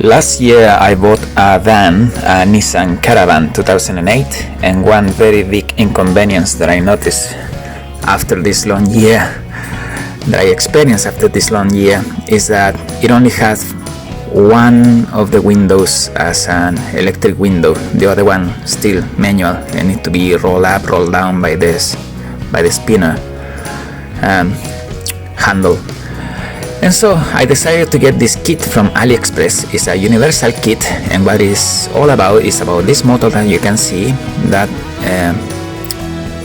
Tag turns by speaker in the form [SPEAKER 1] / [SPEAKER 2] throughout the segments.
[SPEAKER 1] Last year I bought a van, a Nissan Caravan 2008, and one very big inconvenience that I noticed after this long year, that I experienced after this long year, is that it only has one of the windows as an electric window, the other one still manual and need to be rolled up, rolled down by the spinner handle. And so I decided to get this kit from AliExpress. It's a universal kit, and what it's all about is about this motor that you can see. That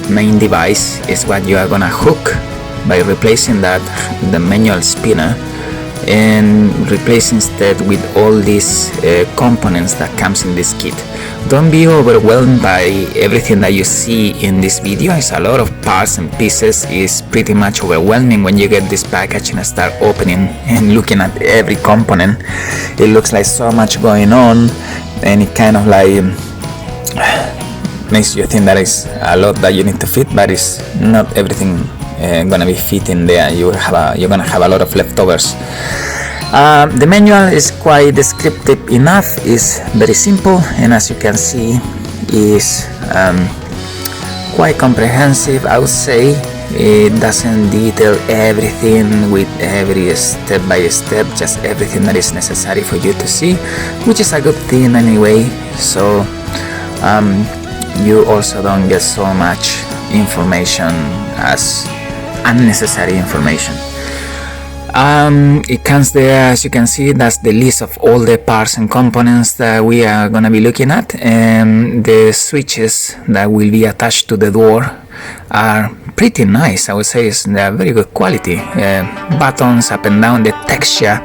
[SPEAKER 1] main device is what you are gonna hook by replacing the manual spinner, and replace instead with all these components that comes in this kit. Don't be overwhelmed by everything that you see in this video. It's a lot of parts and pieces. It's pretty much overwhelming when you get this package and start opening and looking at every component. It looks like so much going on, and it kind of like makes you think that it's a lot that you need to fit, but it's not everything gonna be fit in there. You're gonna have a lot of leftovers. The manual is quite descriptive enough. It's very simple, and as you can see, is quite comprehensive, I would say. It doesn't detail everything with every step by step, just everything that is necessary for you to see, which is a good thing anyway. So you also don't get so much information as unnecessary information. It comes there, as you can see. That's the list of all the parts and components that we are gonna be looking at, and the switches that will be attached to the door are pretty nice. I would say they are very good quality. Buttons up and down, the texture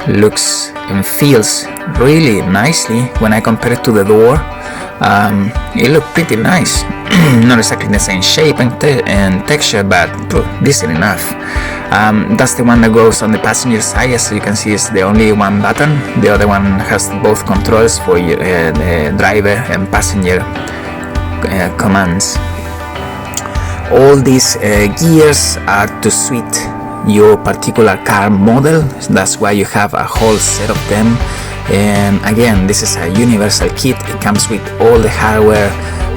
[SPEAKER 1] looks and feels really nicely when I compare it to the door. It looked pretty nice. Not exactly the same shape and texture, but decent enough. That's the one that goes on the passenger side. As you can see, it's the only one button. The other one has both controls for the driver and passenger commands. All these gears are to suit your particular car model. That's why you have a whole set of them. And again, this is a universal kit. It comes with all the hardware,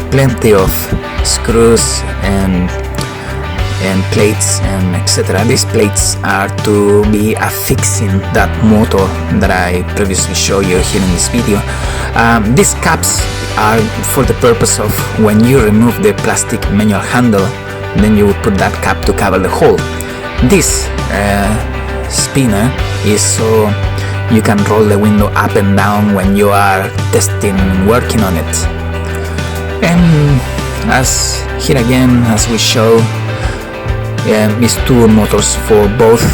[SPEAKER 1] plenty of screws and plates and etc. These plates are to be affixing that motor that I previously showed you here in this video. These caps are for the purpose of when you remove the plastic manual handle, then you would put that cap to cover the hole. This spinner is so you can roll the window up and down when you are testing and working on it. And as here again, as we show, these two motors for both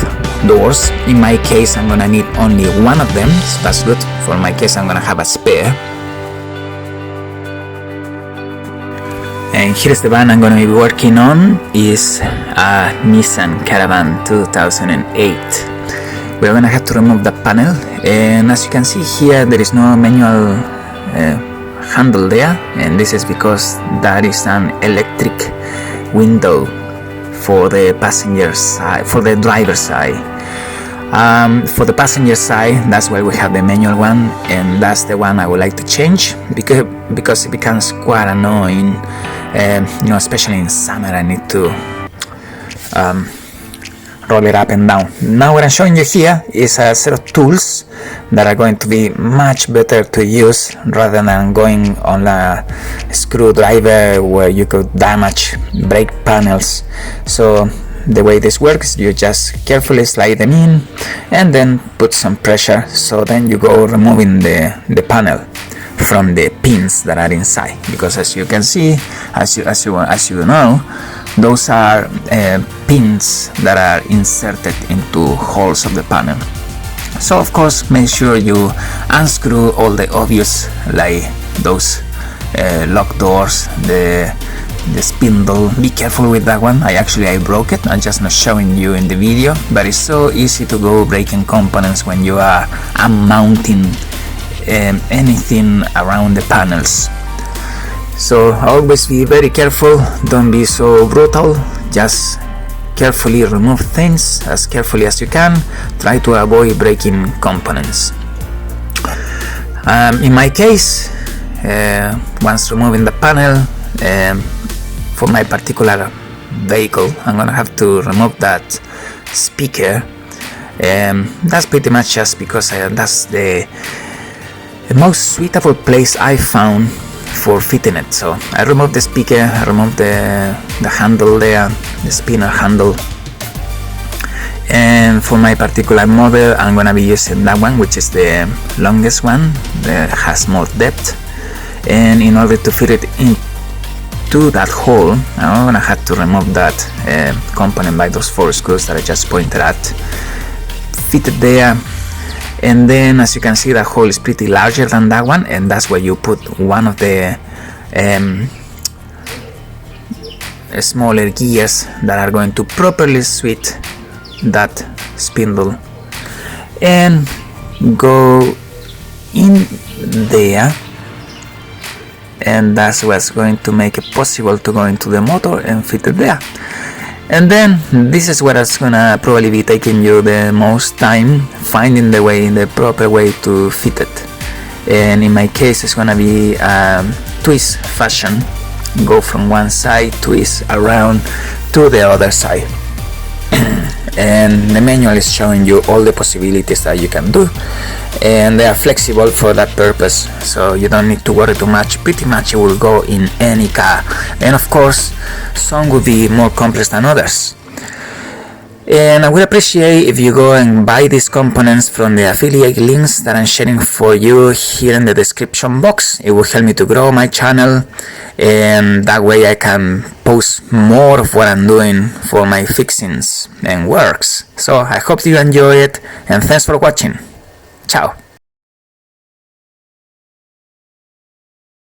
[SPEAKER 1] doors. In my case, I'm gonna need only one of them, so that's good. For my case, I'm gonna have a spare. And here's the van I'm gonna be working on. Is a Nissan Caravan 2008. We're gonna have to remove the panel, and as you can see here, there is no manual handle there, and this is because that is an electric window for the passenger side, for the driver's side. For the passenger side, that's why we have the manual one, and that's the one I would like to change because it becomes quite annoying, especially in summer. I need to roll it up and down. Now what I'm showing you here is a set of tools that are going to be much better to use rather than going on a screwdriver where you could damage brake panels. So the way this works, you just carefully slide them in and then put some pressure, so then you go removing the panel from the pins that are inside, because as you can see, as you know, those are pins that are inserted into holes of the panel. So of course, make sure you unscrew all the obvious, like those lock doors, the spindle. Be careful with that one. I broke it. I'm just not showing you in the video, but it's so easy to go breaking components when you are unmounting anything around the panels. So always be very careful. Don't be so brutal. Just carefully remove things as carefully as you can. Try to avoid breaking components. In my case, once removing the panel, for my particular vehicle, I'm gonna have to remove that speaker. That's pretty much just because that's the most suitable place I found for fitting it. So I removed the speaker, I removed the handle there, the spinner handle, and for my particular model I'm gonna be using that one, which is the longest one that has more depth, and in order to fit it into that hole I'm gonna have to remove that component by those 4 screws that I just pointed at, fit it there. And then, as you can see, the hole is pretty larger than that one, and that's where you put one of the smaller gears that are going to properly switch that spindle and go in there, and that's what's going to make it possible to go into the motor and fit it there. And then this is what is gonna probably be taking you the most time, finding the proper way to fit it. And in my case it's gonna be twist fashion, go from one side, twist around to the other side. And the manual is showing you all the possibilities that you can do, and they are flexible for that purpose, so you don't need to worry too much. Pretty much it will go in any car, and of course some will be more complex than others. And I would appreciate if you go and buy these components from the affiliate links that I'm sharing for you here in the description box. It will help me to grow my channel, and that way I can post more of what I'm doing for my fixings and works. So I hope you enjoy it, and thanks for watching. Ciao.